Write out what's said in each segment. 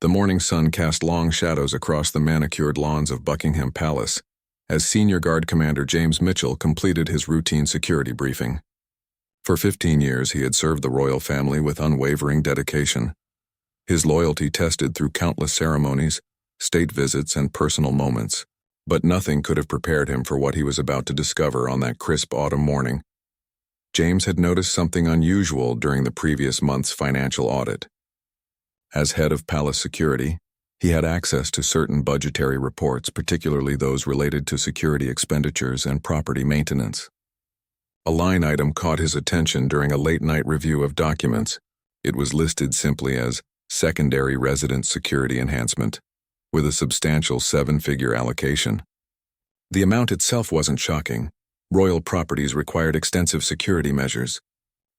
The morning sun cast long shadows across the manicured lawns of Buckingham Palace as Senior Guard Commander James Mitchell completed his routine security briefing. For 15 years, he had served the royal family with unwavering dedication. His loyalty tested through countless ceremonies, state visits, and personal moments, but nothing could have prepared him for what he was about to discover on that crisp autumn morning. James had noticed something unusual during the previous month's financial audit. As head of palace security, he had access to certain budgetary reports, particularly those related to security expenditures and property maintenance. A line item caught his attention during a late-night review of documents. It was listed simply as secondary residence security enhancement, with a substantial 7-figure allocation. The amount itself wasn't shocking. Royal properties required extensive security measures.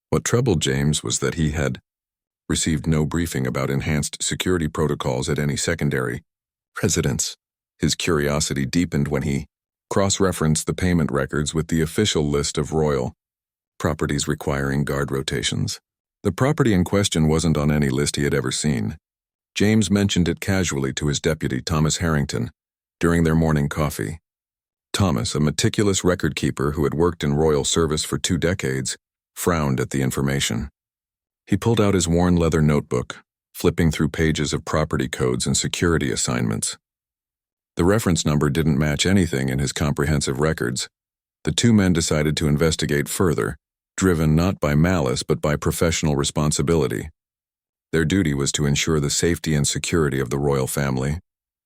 What troubled James was that he had received no briefing about enhanced security protocols at any secondary residence. His curiosity deepened when he cross-referenced the payment records with the official list of royal properties requiring guard rotations. The property in question wasn't on any list he had ever seen. James mentioned it casually to his deputy, Thomas Harrington, during their morning coffee. Thomas, a meticulous record-keeper who had worked in royal service for 2 decades, frowned at the information. He pulled out his worn leather notebook, flipping through pages of property codes and security assignments. The reference number didn't match anything in his comprehensive records. The 2 men decided to investigate further, driven not by malice but by professional responsibility. Their duty was to ensure the safety and security of the royal family,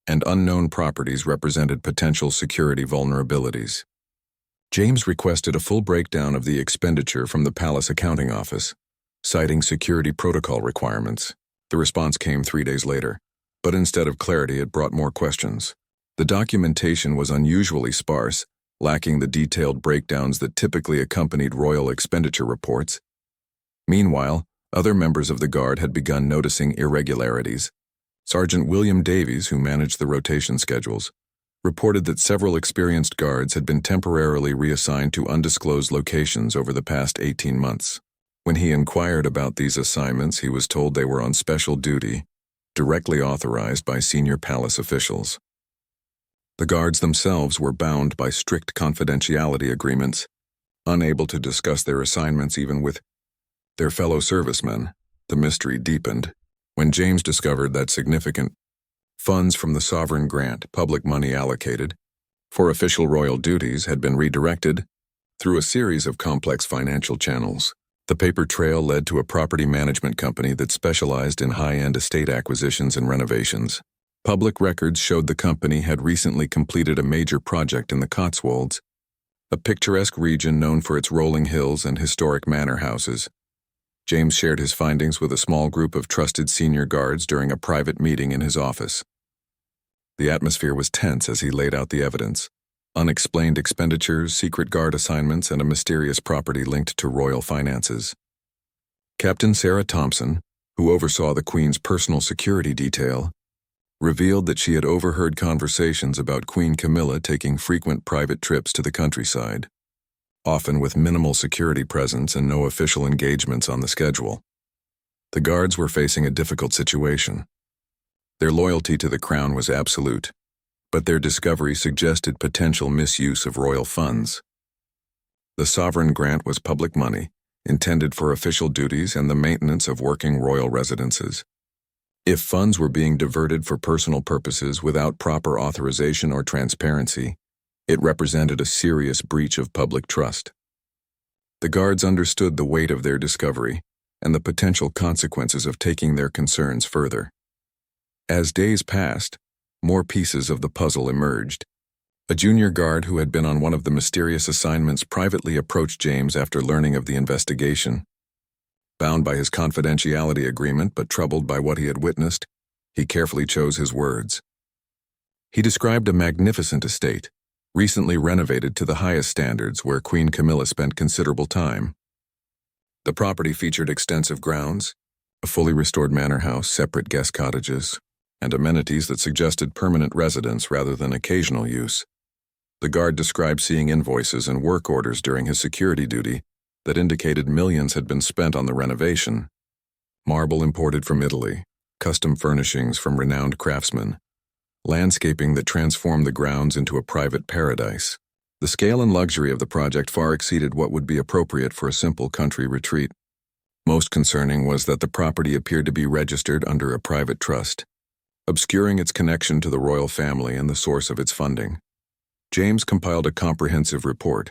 and unknown properties represented potential security vulnerabilities. James requested a full breakdown of the expenditure from the palace accounting office, citing security protocol requirements. The response came 3 days later, but instead of clarity, it brought more questions. The documentation was unusually sparse, lacking the detailed breakdowns that typically accompanied royal expenditure reports. Meanwhile, other members of the guard had begun noticing irregularities. Sergeant William Davies, who managed the rotation schedules, reported that several experienced guards had been temporarily reassigned to undisclosed locations over the past 18 months. When he inquired about these assignments, he was told they were on special duty, directly authorized by senior palace officials. The guards themselves were bound by strict confidentiality agreements, unable to discuss their assignments even with their fellow servicemen. The mystery deepened when James discovered that significant funds from the sovereign grant, public money allocated for official royal duties, had been redirected through a series of complex financial channels. The paper trail led to a property management company that specialized in high-end estate acquisitions and renovations. Public records showed the company had recently completed a major project in the Cotswolds, a picturesque region known for its rolling hills and historic manor houses. James shared his findings with a small group of trusted senior guards during a private meeting in his office. The atmosphere was tense as he laid out the evidence: unexplained expenditures, secret guard assignments, and a mysterious property linked to royal finances. Captain Sarah Thompson, who oversaw the Queen's personal security detail, revealed that she had overheard conversations about Queen Camilla taking frequent private trips to the countryside, often with minimal security presence and no official engagements on the schedule. The guards were facing a difficult situation. Their loyalty to the crown was absolute, but their discovery suggested potential misuse of royal funds. The sovereign grant was public money, intended for official duties and the maintenance of working royal residences. If funds were being diverted for personal purposes without proper authorization or transparency, it represented a serious breach of public trust. The guards understood the weight of their discovery and the potential consequences of taking their concerns further. As days passed, more pieces of the puzzle emerged. A junior guard who had been on one of the mysterious assignments privately approached James after learning of the investigation. Bound by his confidentiality agreement but troubled by what he had witnessed, he carefully chose his words. He described a magnificent estate, recently renovated to the highest standards, where Queen Camilla spent considerable time. The property featured extensive grounds, a fully restored manor house, separate guest cottages, and amenities that suggested permanent residence rather than occasional use. The guard described seeing invoices and work orders during his security duty that indicated millions had been spent on the renovation. Marble imported from Italy, custom furnishings from renowned craftsmen, landscaping that transformed the grounds into a private paradise. The scale and luxury of the project far exceeded what would be appropriate for a simple country retreat. Most concerning was that the property appeared to be registered under a private trust, obscuring its connection to the royal family and the source of its funding. James compiled a comprehensive report,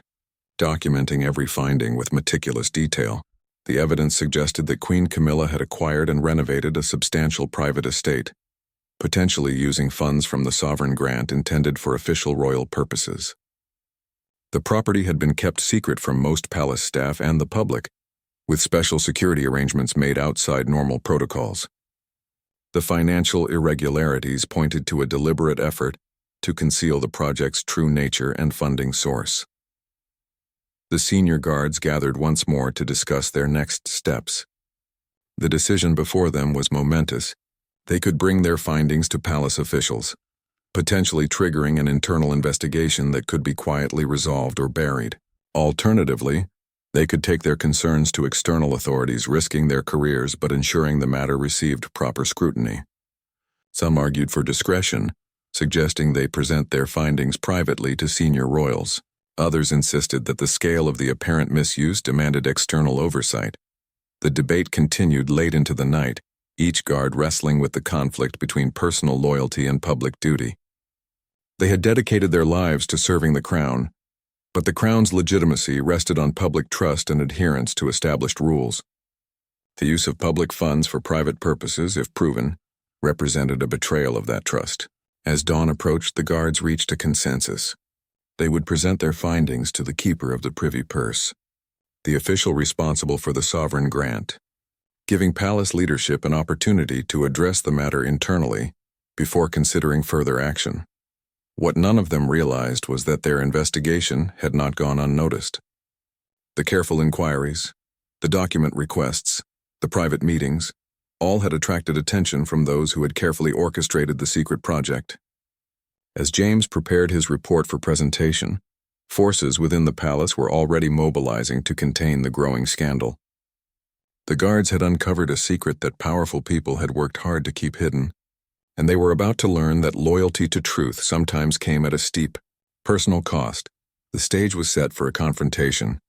documenting every finding with meticulous detail. The evidence suggested that Queen Camilla had acquired and renovated a substantial private estate, potentially using funds from the sovereign grant intended for official royal purposes. The property had been kept secret from most palace staff and the public, with special security arrangements made outside normal protocols. The financial irregularities pointed to a deliberate effort to conceal the project's true nature and funding source. The senior guards gathered once more to discuss their next steps. The decision before them was momentous. They could bring their findings to palace officials, potentially triggering an internal investigation that could be quietly resolved or buried. Alternatively, they could take their concerns to external authorities, risking their careers but ensuring the matter received proper scrutiny. Some argued for discretion, suggesting they present their findings privately to senior royals. Others insisted that the scale of the apparent misuse demanded external oversight. The debate continued late into the night, each guard wrestling with the conflict between personal loyalty and public duty. They had dedicated their lives to serving the crown, but the crown's legitimacy rested on public trust and adherence to established rules. The use of public funds for private purposes, if proven, represented a betrayal of that trust. As dawn approached, the guards reached a consensus. They would present their findings to the keeper of the privy purse, the official responsible for the sovereign grant, giving palace leadership an opportunity to address the matter internally before considering further action. What none of them realized was that their investigation had not gone unnoticed. The careful inquiries, the document requests, the private meetings, all had attracted attention from those who had carefully orchestrated the secret project. As James prepared his report for presentation, forces within the palace were already mobilizing to contain the growing scandal. The guards had uncovered a secret that powerful people had worked hard to keep hidden, and they were about to learn that loyalty to truth sometimes came at a steep, personal cost. The stage was set for a confrontation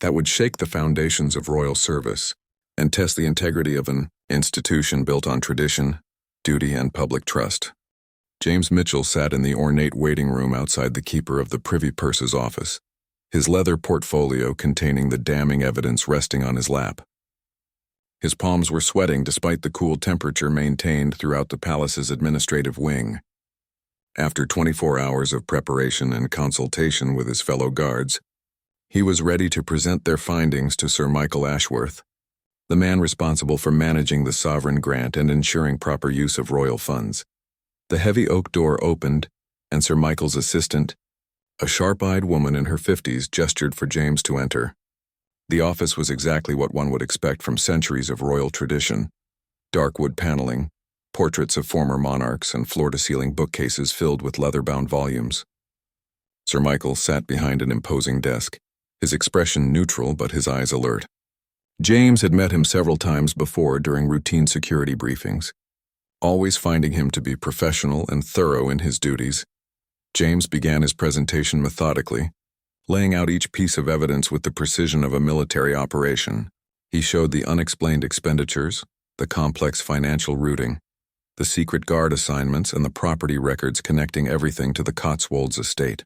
that would shake the foundations of royal service and test the integrity of an institution built on tradition, duty, and public trust. James Mitchell sat in the ornate waiting room outside the keeper of the Privy Purse's office, his leather portfolio containing the damning evidence resting on his lap. His palms were sweating despite the cool temperature maintained throughout the palace's administrative wing. After 24 hours of preparation and consultation with his fellow guards, he was ready to present their findings to Sir Michael Ashworth, the man responsible for managing the sovereign grant and ensuring proper use of royal funds. The heavy oak door opened, and Sir Michael's assistant, a sharp-eyed woman in her 50s, gestured for James to enter. The office was exactly what one would expect from centuries of royal tradition: dark wood paneling, portraits of former monarchs, and floor-to-ceiling bookcases filled with leather-bound volumes. Sir Michael sat behind an imposing desk, his expression neutral but his eyes alert. James had met him several times before during routine security briefings, always finding him to be professional and thorough in his duties. James began his presentation methodically, laying out each piece of evidence with the precision of a military operation. He showed the unexplained expenditures, the complex financial routing, the secret guard assignments, and the property records connecting everything to the Cotswolds estate.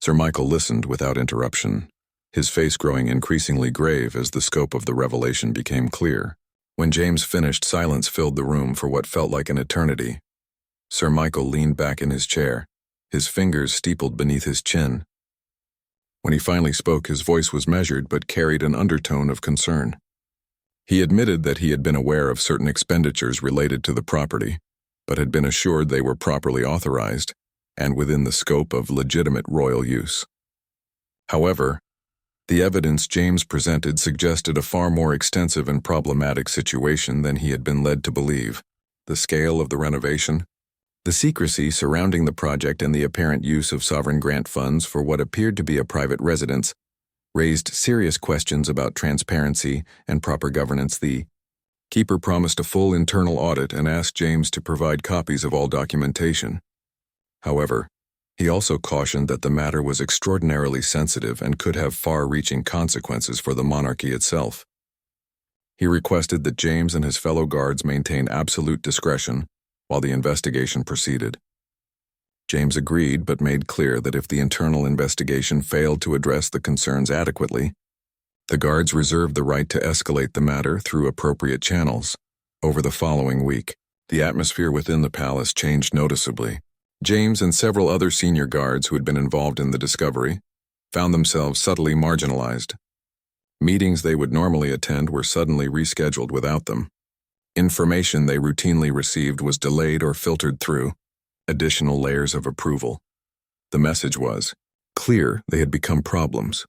Sir Michael listened without interruption, his face growing increasingly grave as the scope of the revelation became clear. When James finished, silence filled the room for what felt like an eternity. Sir Michael leaned back in his chair, his fingers steepled beneath his chin. When he finally spoke, his voice was measured but carried an undertone of concern. He admitted that he had been aware of certain expenditures related to the property, but had been assured they were properly authorized and within the scope of legitimate royal use. However, the evidence James presented suggested a far more extensive and problematic situation than he had been led to believe. The scale of the renovation, the secrecy surrounding the project, and the apparent use of sovereign grant funds for what appeared to be a private residence raised serious questions about transparency and proper governance. The Keeper promised a full internal audit and asked James to provide copies of all documentation. However, he also cautioned that the matter was extraordinarily sensitive and could have far-reaching consequences for the monarchy itself. He requested that James and his fellow guards maintain absolute discretion while the investigation proceeded. James agreed, but made clear that if the internal investigation failed to address the concerns adequately, the guards reserved the right to escalate the matter through appropriate channels. Over the following week, the atmosphere within the palace changed noticeably. James and several other senior guards who had been involved in the discovery found themselves subtly marginalized. Meetings they would normally attend were suddenly rescheduled without them. Information they routinely received was delayed or filtered through additional layers of approval. The message was clear: they had become problems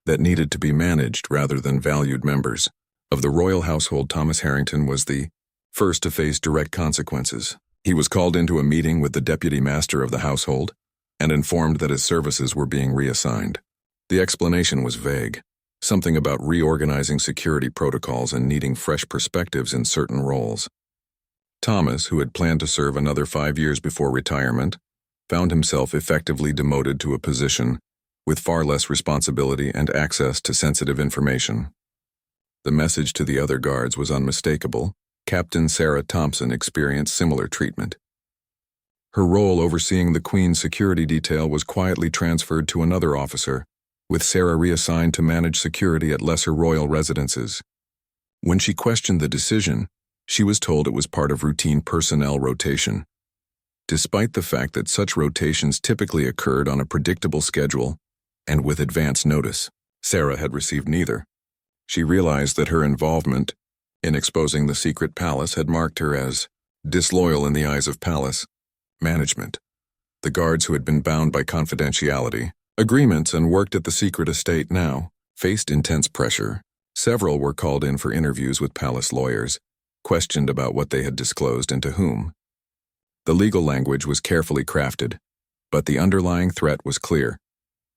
that needed to be managed rather than valued members of the royal household. Thomas Harrington was the first to face direct consequences. He was called into a meeting with the deputy master of the household and informed that his services were being reassigned. The explanation was vague, something about reorganizing security protocols and needing fresh perspectives in certain roles. Thomas, who had planned to serve another 5 years before retirement, found himself effectively demoted to a position with far less responsibility and access to sensitive information. The message to the other guards was unmistakable. Captain Sarah Thompson experienced similar treatment. Her role overseeing the Queen's security detail was quietly transferred to another officer, with Sarah reassigned to manage security at lesser royal residences. When she questioned the decision, she was told it was part of routine personnel rotation. Despite the fact that such rotations typically occurred on a predictable schedule and with advance notice, Sarah had received neither. She realized that her involvement in exposing the secret palace had marked her as disloyal in the eyes of palace management. The guards who had been bound by confidentiality agreements and worked at the secret estate now faced intense pressure. Several were called in for interviews with palace lawyers, questioned about what they had disclosed and to whom. The legal language was carefully crafted, but the underlying threat was clear.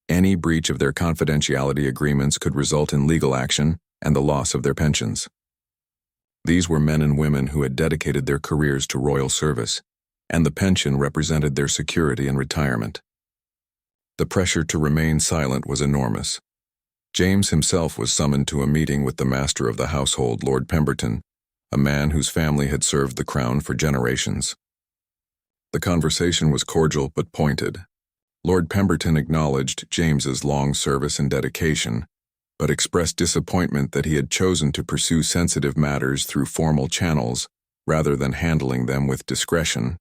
Any breach of their confidentiality agreements could result in legal action and the loss of their pensions. These were men and women who had dedicated their careers to royal service, and the pension represented their security and retirement. The pressure to remain silent was enormous. James himself was summoned to a meeting with the master of the household, Lord Pemberton, a man whose family had served the crown for generations. The conversation was cordial but pointed. Lord Pemberton acknowledged James's long service and dedication, but expressed disappointment that he had chosen to pursue sensitive matters through formal channels rather than handling them with discretion.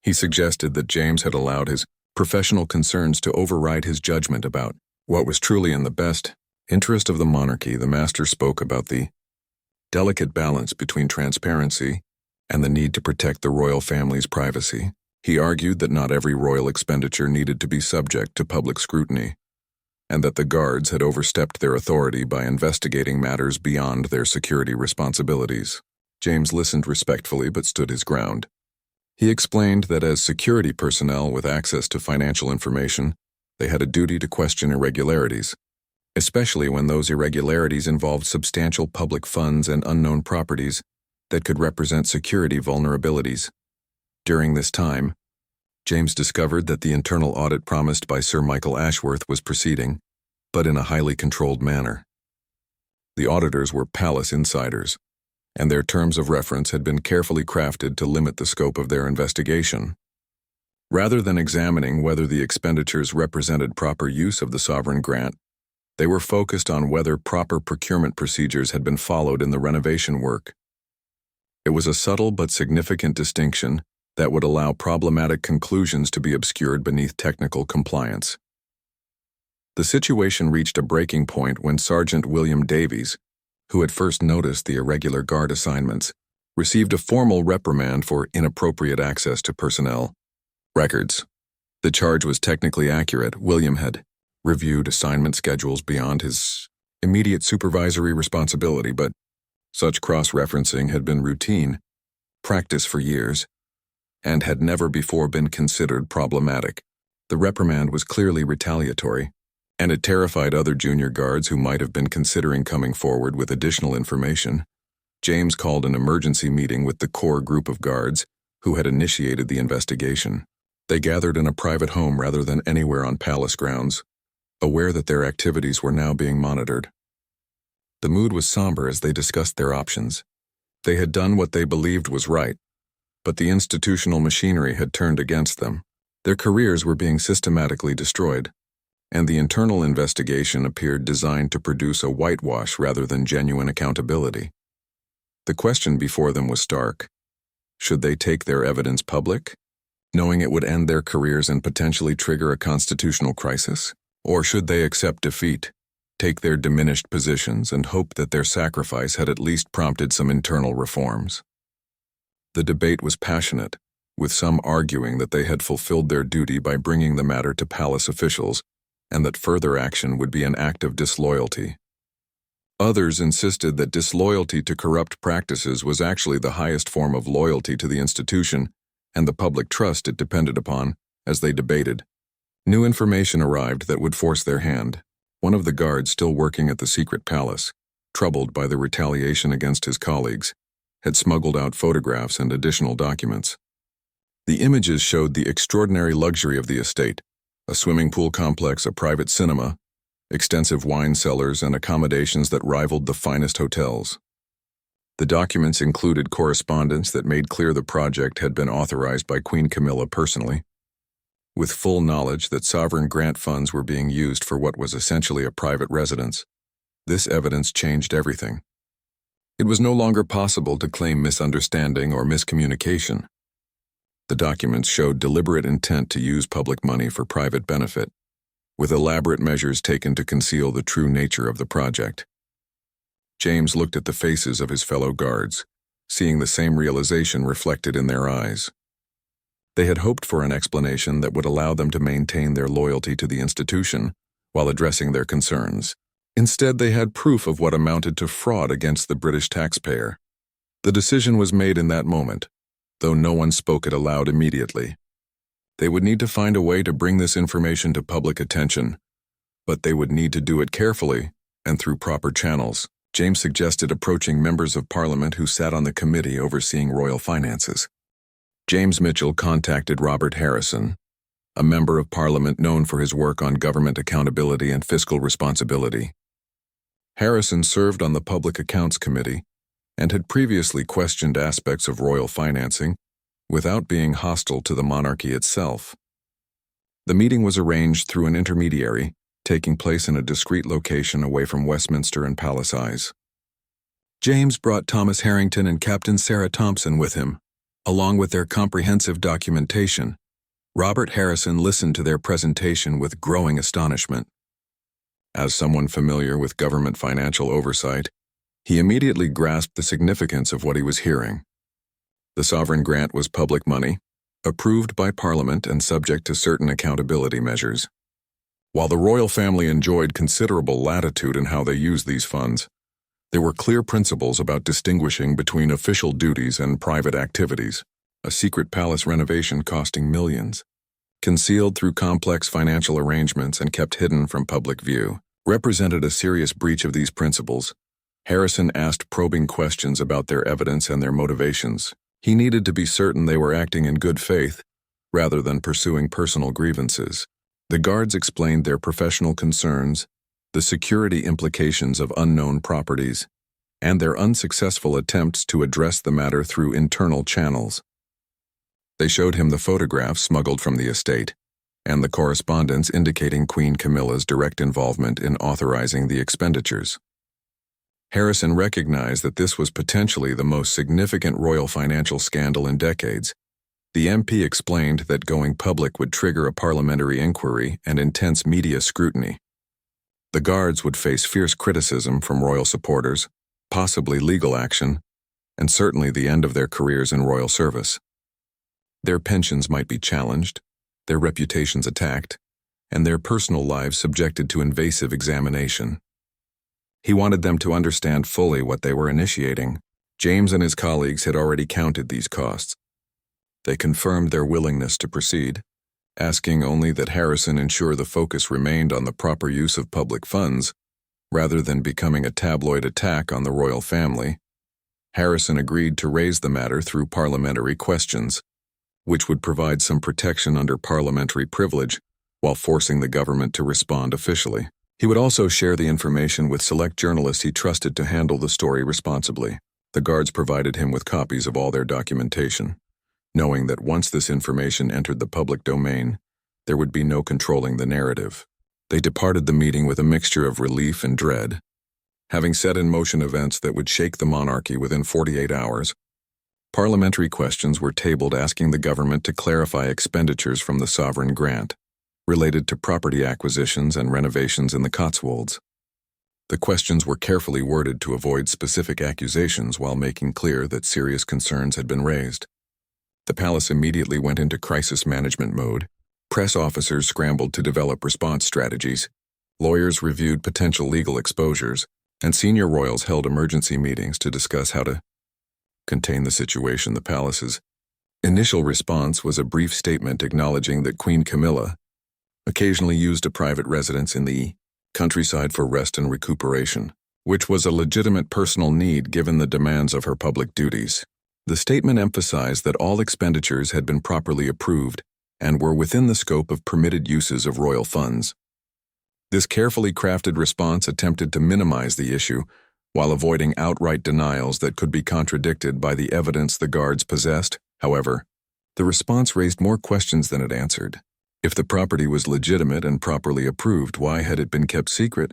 He suggested that James had allowed his professional concerns to override his judgment about what was truly in the best interest of the monarchy. The master spoke about the delicate balance between transparency and the need to protect the royal family's privacy. He argued that not every royal expenditure needed to be subject to public scrutiny, and that the guards had overstepped their authority by investigating matters beyond their security responsibilities. James listened respectfully but stood his ground. He explained that as security personnel with access to financial information, they had a duty to question irregularities, especially when those irregularities involved substantial public funds and unknown properties that could represent security vulnerabilities. During this time, James discovered that the internal audit promised by Sir Michael Ashworth was proceeding, but in a highly controlled manner. The auditors were palace insiders, and their terms of reference had been carefully crafted to limit the scope of their investigation. Rather than examining whether the expenditures represented proper use of the sovereign grant, they were focused on whether proper procurement procedures had been followed in the renovation work. It was a subtle but significant distinction that would allow problematic conclusions to be obscured beneath technical compliance. The situation reached a breaking point when Sergeant William Davies, who had first noticed the irregular guard assignments, received a formal reprimand for inappropriate access to personnel records. The charge was technically accurate. William had reviewed assignment schedules beyond his immediate supervisory responsibility, but such cross-referencing had been routine practice for years and had never before been considered problematic. The reprimand was clearly retaliatory, and it terrified other junior guards who might have been considering coming forward with additional information. James called an emergency meeting with the core group of guards who had initiated the investigation. They gathered in a private home rather than anywhere on palace grounds, aware that their activities were now being monitored. The mood was somber as they discussed their options. They had done what they believed was right, but the institutional machinery had turned against them. Their careers were being systematically destroyed, and the internal investigation appeared designed to produce a whitewash rather than genuine accountability. The question before them was stark. Should they take their evidence public, knowing it would end their careers and potentially trigger a constitutional crisis? Or should they accept defeat, take their diminished positions, and hope that their sacrifice had at least prompted some internal reforms? The debate was passionate, with some arguing that they had fulfilled their duty by bringing the matter to palace officials, and that further action would be an act of disloyalty. Others insisted that disloyalty to corrupt practices was actually the highest form of loyalty to the institution and the public trust it depended upon. As they debated, new information arrived that would force their hand. One of the guards still working at the secret palace, troubled by the retaliation against his colleagues, had smuggled out photographs and additional documents. The images showed the extraordinary luxury of the estate: a swimming pool complex, a private cinema, extensive wine cellars, and accommodations that rivaled the finest hotels. The documents included correspondence that made clear the project had been authorized by Queen Camilla personally, with full knowledge that sovereign grant funds were being used for what was essentially a private residence. This evidence changed everything. It was no longer possible to claim misunderstanding or miscommunication. The documents showed deliberate intent to use public money for private benefit, with elaborate measures taken to conceal the true nature of the project. James looked at the faces of his fellow guards, seeing the same realization reflected in their eyes. They had hoped for an explanation that would allow them to maintain their loyalty to the institution while addressing their concerns. Instead, they had proof of what amounted to fraud against the British taxpayer. The decision was made in that moment, though no one spoke it aloud immediately. They would need to find a way to bring this information to public attention, but they would need to do it carefully and through proper channels. James suggested approaching members of Parliament who sat on the committee overseeing royal finances. James Mitchell contacted Robert Harrison, a member of Parliament known for his work on government accountability and fiscal responsibility. Harrison served on the Public Accounts Committee and had previously questioned aspects of royal financing without being hostile to the monarchy itself. The meeting was arranged through an intermediary, taking place in a discreet location away from Westminster and Palace Eyes. James brought Thomas Harrington and Captain Sarah Thompson with him, along with their comprehensive documentation. Robert Harrison listened to their presentation with growing astonishment. As someone familiar with government financial oversight, he immediately grasped the significance of what he was hearing. The sovereign grant was public money, approved by Parliament and subject to certain accountability measures. While the royal family enjoyed considerable latitude in how they used these funds, there were clear principles about distinguishing between official duties and private activities. A secret palace renovation costing millions, concealed through complex financial arrangements and kept hidden from public view, represented a serious breach of these principles. Harrison asked probing questions about their evidence and their motivations. He needed to be certain they were acting in good faith, rather than pursuing personal grievances. The guards explained their professional concerns, the security implications of unknown properties, and their unsuccessful attempts to address the matter through internal channels. They showed him the photographs smuggled from the estate, and the correspondence indicating Queen Camilla's direct involvement in authorizing the expenditures. Harrison recognized that this was potentially the most significant royal financial scandal in decades. The MP explained that going public would trigger a parliamentary inquiry and intense media scrutiny. The guards would face fierce criticism from royal supporters, possibly legal action, and certainly the end of their careers in royal service. Their pensions might be challenged, their reputations attacked, and their personal lives subjected to invasive examination. He wanted them to understand fully what they were initiating. James and his colleagues had already counted these costs. They confirmed their willingness to proceed, asking only that Harrison ensure the focus remained on the proper use of public funds, rather than becoming a tabloid attack on the royal family. Harrison agreed to raise the matter through parliamentary questions, which would provide some protection under parliamentary privilege while forcing the government to respond officially. He would also share the information with select journalists he trusted to handle the story responsibly. The guards provided him with copies of all their documentation, knowing that once this information entered the public domain, there would be no controlling the narrative. They departed the meeting with a mixture of relief and dread. Having set in motion events that would shake the monarchy within 48 hours, parliamentary questions were tabled asking the government to clarify expenditures from the sovereign grant related to property acquisitions and renovations in the Cotswolds. The questions were carefully worded to avoid specific accusations while making clear that serious concerns had been raised. The palace immediately went into crisis management mode. Press officers scrambled to develop response strategies. Lawyers reviewed potential legal exposures, and senior royals held emergency meetings to discuss how to contain the situation. The palace's initial response was a brief statement acknowledging that Queen Camilla occasionally used a private residence in the countryside for rest and recuperation, which was a legitimate personal need given the demands of her public duties. The statement emphasized that all expenditures had been properly approved and were within the scope of permitted uses of royal funds. This carefully crafted response attempted to minimize the issue while avoiding outright denials that could be contradicted by the evidence the guards possessed. However, the response raised more questions than it answered. If the property was legitimate and properly approved, why had it been kept secret?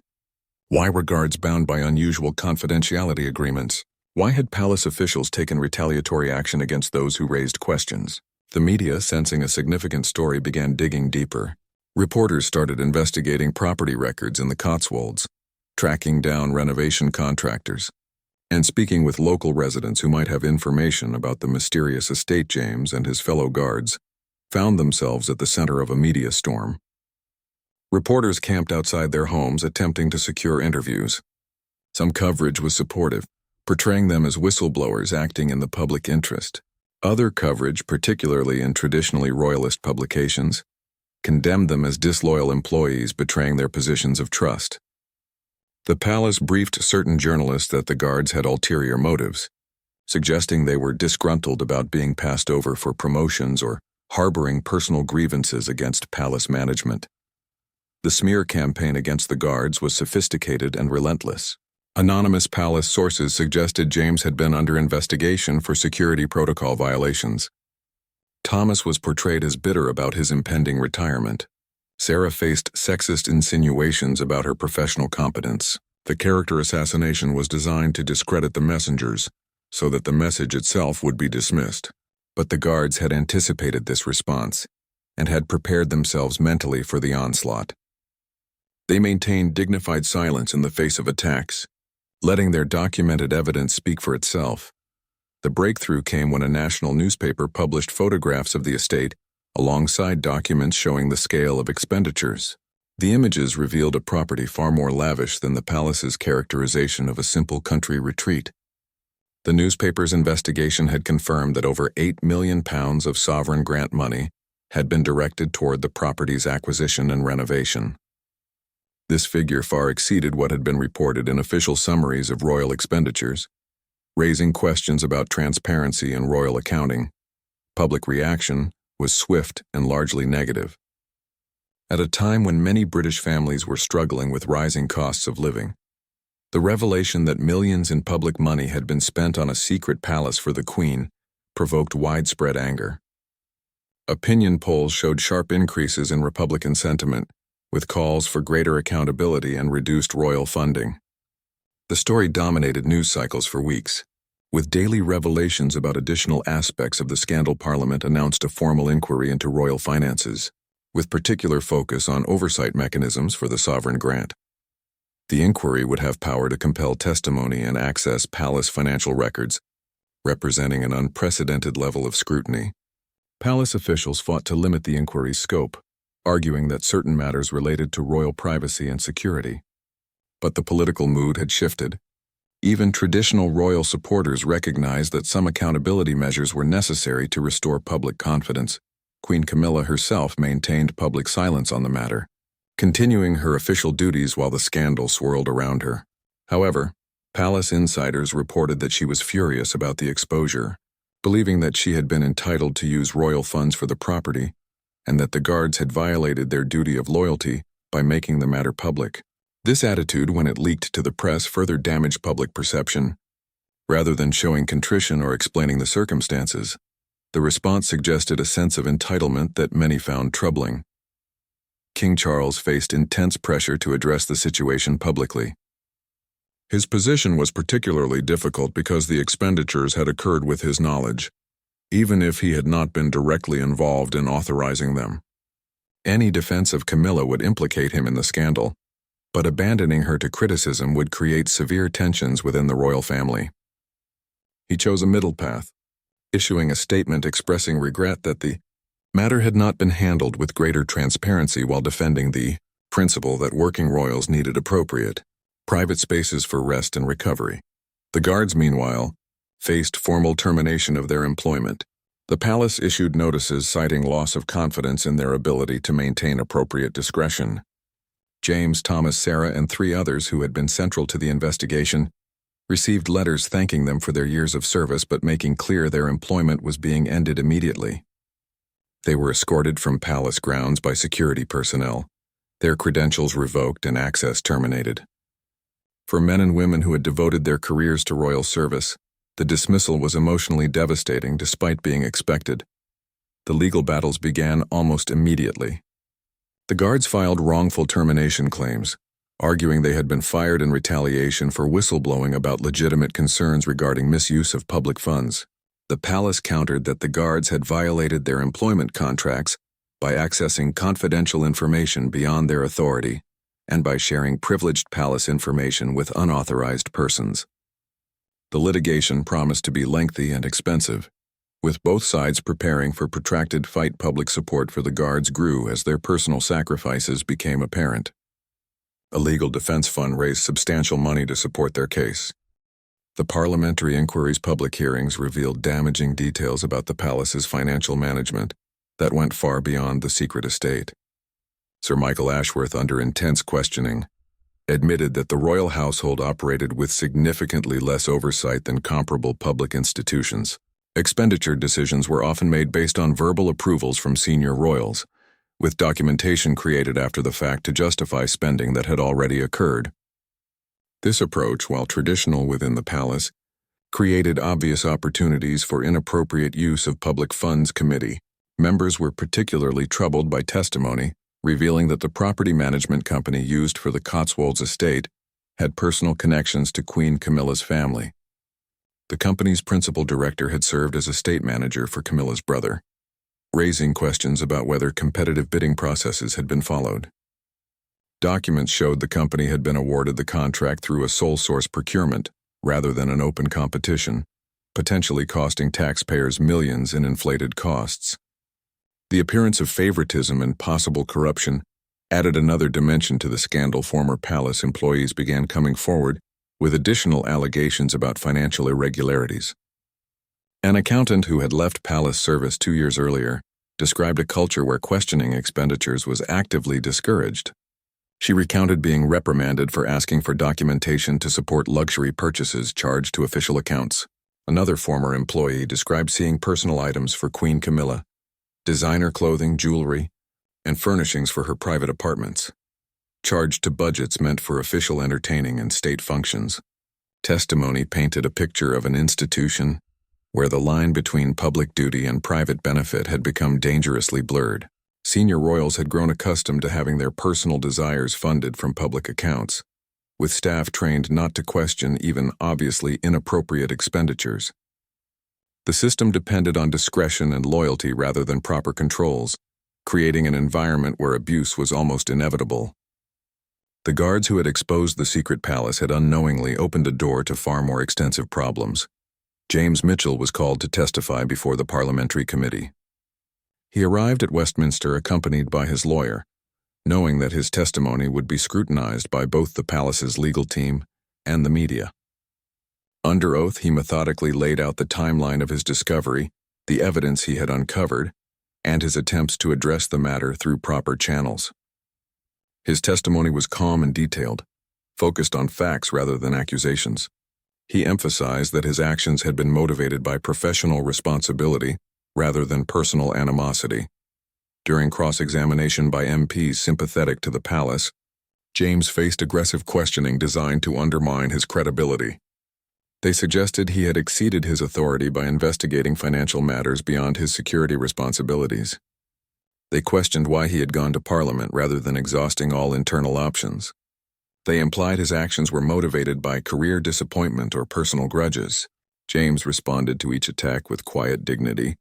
Why were guards bound by unusual confidentiality agreements? Why had palace officials taken retaliatory action against those who raised questions? The media, sensing a significant story, began digging deeper. Reporters started investigating property records in the Cotswolds, tracking down renovation contractors, and speaking with local residents who might have information about the mysterious estate. James and his fellow guards found themselves at the center of a media storm. Reporters camped outside their homes attempting to secure interviews. Some coverage was supportive, portraying them as whistleblowers acting in the public interest. Other coverage, particularly in traditionally royalist publications, condemned them as disloyal employees betraying their positions of trust. The palace briefed certain journalists that the guards had ulterior motives, suggesting they were disgruntled about being passed over for promotions or harboring personal grievances against palace management. The smear campaign against the guards was sophisticated and relentless. Anonymous palace sources suggested James had been under investigation for security protocol violations. Thomas was portrayed as bitter about his impending retirement. Sarah faced sexist insinuations about her professional competence. The character assassination was designed to discredit the messengers so that the message itself would be dismissed. But the guards had anticipated this response and had prepared themselves mentally for the onslaught. They maintained dignified silence in the face of attacks, letting their documented evidence speak for itself. The breakthrough came when a national newspaper published photographs of the estate alongside documents showing the scale of expenditures. The images revealed a property far more lavish than the palace's characterization of a simple country retreat. The newspaper's investigation had confirmed that over £8 million of sovereign grant money had been directed toward the property's acquisition and renovation. This figure far exceeded what had been reported in official summaries of royal expenditures, raising questions about transparency and royal accounting. Public reaction was swift and largely negative. At a time when many British families were struggling with rising costs of living, the revelation that millions in public money had been spent on a secret palace for the Queen provoked widespread anger. Opinion polls showed sharp increases in Republican sentiment, with calls for greater accountability and reduced royal funding. The story dominated news cycles for weeks. With daily revelations about additional aspects of the scandal, Parliament announced a formal inquiry into royal finances, with particular focus on oversight mechanisms for the sovereign grant. The inquiry would have power to compel testimony and access palace financial records, representing an unprecedented level of scrutiny. Palace officials fought to limit the inquiry's scope, arguing that certain matters related to royal privacy and security. But the political mood had shifted. Even traditional royal supporters recognized that some accountability measures were necessary to restore public confidence. Queen Camilla herself maintained public silence on the matter, continuing her official duties while the scandal swirled around her. However, Palace insiders reported that she was furious about the exposure, believing that she had been entitled to use royal funds for the property and that the guards had violated their duty of loyalty by making the matter public. This attitude, when it leaked to the press, further damaged public perception. Rather than showing contrition or explaining the circumstances, the response suggested a sense of entitlement that many found troubling. King Charles faced intense pressure to address the situation publicly. His position was particularly difficult because the expenditures had occurred with his knowledge, even if he had not been directly involved in authorizing them. Any defense of Camilla would implicate him in the scandal, but abandoning her to criticism would create severe tensions within the royal family. He chose a middle path, issuing a statement expressing regret that the matter had not been handled with greater transparency while defending the principle that working royals needed appropriate, private spaces for rest and recovery. The guards, meanwhile, faced formal termination of their employment. The palace issued notices citing loss of confidence in their ability to maintain appropriate discretion. James, Thomas, Sarah, and 3 others who had been central to the investigation received letters thanking them for their years of service but making clear their employment was being ended immediately. They were escorted from palace grounds by security personnel, their credentials revoked and access terminated. For men and women who had devoted their careers to royal service, the dismissal was emotionally devastating despite being expected. The legal battles began almost immediately. The guards filed wrongful termination claims, arguing they had been fired in retaliation for whistleblowing about legitimate concerns regarding misuse of public funds. The palace countered that the guards had violated their employment contracts by accessing confidential information beyond their authority and by sharing privileged palace information with unauthorized persons. The litigation promised to be lengthy and expensive, with both sides preparing for protracted fight. Public support for the guards grew as their personal sacrifices became apparent. A legal defense fund raised substantial money to support their case. The parliamentary inquiry's public hearings revealed damaging details about the palace's financial management that went far beyond the secret estate. Sir Michael Ashworth, under intense questioning, admitted that the royal household operated with significantly less oversight than comparable public institutions. Expenditure decisions were often made based on verbal approvals from senior royals, with documentation created after the fact to justify spending that had already occurred. This approach, while traditional within the palace, created obvious opportunities for inappropriate use of public funds. Committee members were particularly troubled by testimony revealing that the property management company used for the Cotswolds estate had personal connections to Queen Camilla's family. The company's principal director had served as estate manager for Camilla's brother, raising questions about whether competitive bidding processes had been followed. Documents showed the company had been awarded the contract through a sole source procurement rather than an open competition, potentially costing taxpayers millions in inflated costs. The appearance of favoritism and possible corruption added another dimension to the scandal. Former palace employees began coming forward with additional allegations about financial irregularities. An accountant who had left palace service 2 years earlier described a culture where questioning expenditures was actively discouraged. She recounted being reprimanded for asking for documentation to support luxury purchases charged to official accounts. Another former employee described seeing personal items for Queen Camilla, designer clothing, jewelry, and furnishings for her private apartments, charged to budgets meant for official entertaining and state functions. Testimony painted a picture of an institution where the line between public duty and private benefit had become dangerously blurred. Senior royals had grown accustomed to having their personal desires funded from public accounts, with staff trained not to question even obviously inappropriate expenditures. The system depended on discretion and loyalty rather than proper controls, creating an environment where abuse was almost inevitable. The guards who had exposed the secret palace had unknowingly opened a door to far more extensive problems. James Mitchell was called to testify before the parliamentary committee. He arrived at Westminster accompanied by his lawyer, knowing that his testimony would be scrutinized by both the palace's legal team and the media. Under oath, he methodically laid out the timeline of his discovery, the evidence he had uncovered, and his attempts to address the matter through proper channels. His testimony was calm and detailed, focused on facts rather than accusations. He emphasized that his actions had been motivated by professional responsibility rather than personal animosity. During cross-examination by MPs sympathetic to the palace, James faced aggressive questioning designed to undermine his credibility. They suggested he had exceeded his authority by investigating financial matters beyond his security responsibilities. They questioned why he had gone to Parliament rather than exhausting all internal options. They implied his actions were motivated by career disappointment or personal grudges. James responded to each attack with quiet dignity,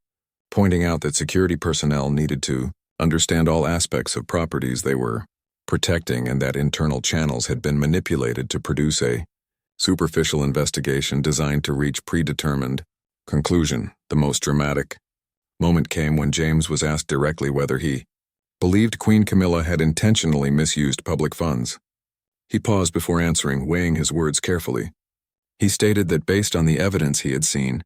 pointing out that security personnel needed to understand all aspects of properties they were protecting and that internal channels had been manipulated to produce a superficial investigation designed to reach predetermined conclusion. The most dramatic moment came when James was asked directly whether he believed Queen Camilla had intentionally misused public funds. He paused before answering, weighing his words carefully. He stated that based on the evidence he had seen,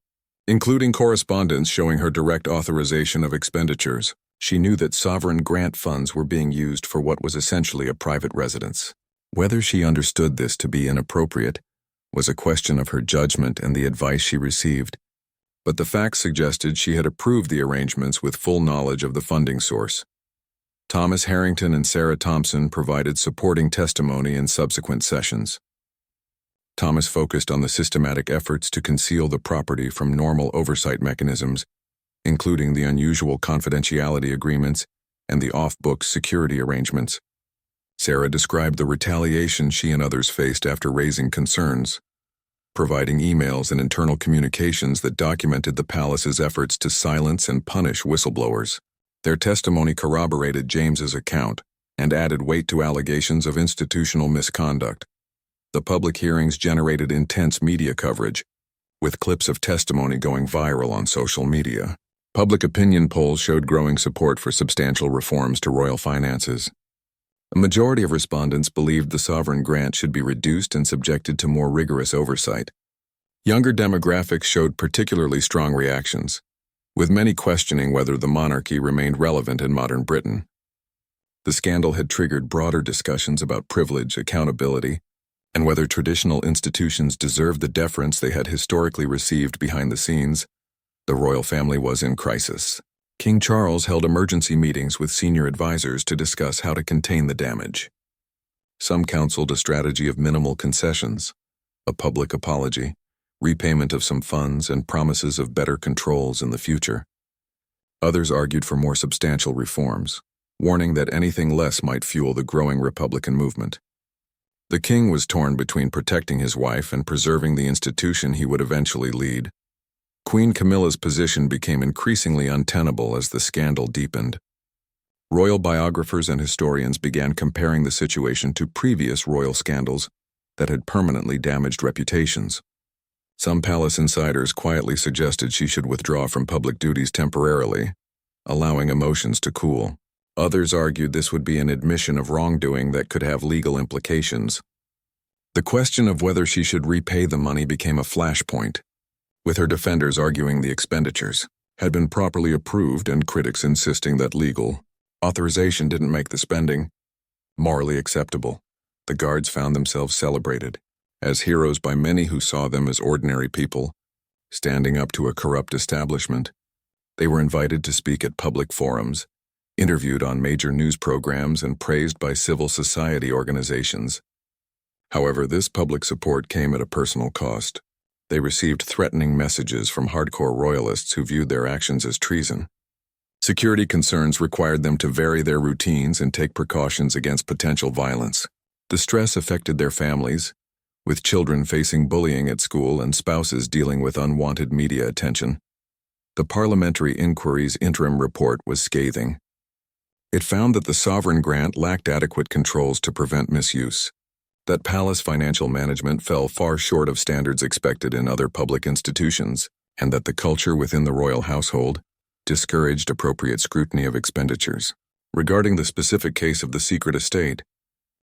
including correspondence showing her direct authorization of expenditures, she knew that sovereign grant funds were being used for what was essentially a private residence. Whether she understood this to be inappropriate was a question of her judgment and the advice she received, but the facts suggested she had approved the arrangements with full knowledge of the funding source. Thomas Harrington and Sarah Thompson provided supporting testimony in subsequent sessions. Thomas focused on the systematic efforts to conceal the property from normal oversight mechanisms, including the unusual confidentiality agreements and the off-book security arrangements. Sarah described the retaliation she and others faced after raising concerns, providing emails and internal communications that documented the palace's efforts to silence and punish whistleblowers. Their testimony corroborated James's account and added weight to allegations of institutional misconduct. The public hearings generated intense media coverage, with clips of testimony going viral on social media. Public opinion polls showed growing support for substantial reforms to royal finances. A majority of respondents believed the sovereign grant should be reduced and subjected to more rigorous oversight. Younger demographics showed particularly strong reactions, with many questioning whether the monarchy remained relevant in modern Britain. The scandal had triggered broader discussions about privilege, accountability, and whether traditional institutions deserved the deference they had historically received behind the scenes. The royal family was in crisis. King Charles held emergency meetings with senior advisors to discuss how to contain the damage. Some counseled a strategy of minimal concessions, a public apology, repayment of some funds, and promises of better controls in the future. Others argued for more substantial reforms, warning that anything less might fuel the growing Republican movement. The king was torn between protecting his wife and preserving the institution he would eventually lead. Queen Camilla's position became increasingly untenable as the scandal deepened. Royal biographers and historians began comparing the situation to previous royal scandals that had permanently damaged reputations. Some palace insiders quietly suggested she should withdraw from public duties temporarily, allowing emotions to cool. Others argued this would be an admission of wrongdoing that could have legal implications. The question of whether she should repay the money became a flashpoint, with her defenders arguing the expenditures had been properly approved and critics insisting that legal authorization didn't make the spending morally acceptable. The guards found themselves celebrated as heroes by many who saw them as ordinary people, standing up to a corrupt establishment. They were invited to speak at public forums, interviewed on major news programs, and praised by civil society organizations. However, this public support came at a personal cost. They received threatening messages from hardcore royalists who viewed their actions as treason. Security concerns required them to vary their routines and take precautions against potential violence. The stress affected their families, with children facing bullying at school and spouses dealing with unwanted media attention. The Parliamentary Inquiry's interim report was scathing. It found that the sovereign grant lacked adequate controls to prevent misuse, that palace financial management fell far short of standards expected in other public institutions, and that the culture within the royal household discouraged appropriate scrutiny of expenditures. Regarding the specific case of the secret estate,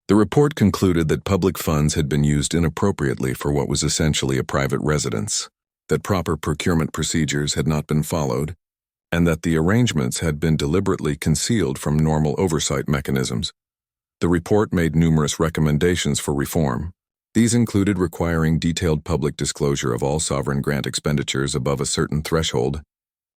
the report concluded that public funds had been used inappropriately for what was essentially a private residence, that proper procurement procedures had not been followed, and that the arrangements had been deliberately concealed from normal oversight mechanisms. The report made numerous recommendations for reform. These included requiring detailed public disclosure of all sovereign grant expenditures above a certain threshold,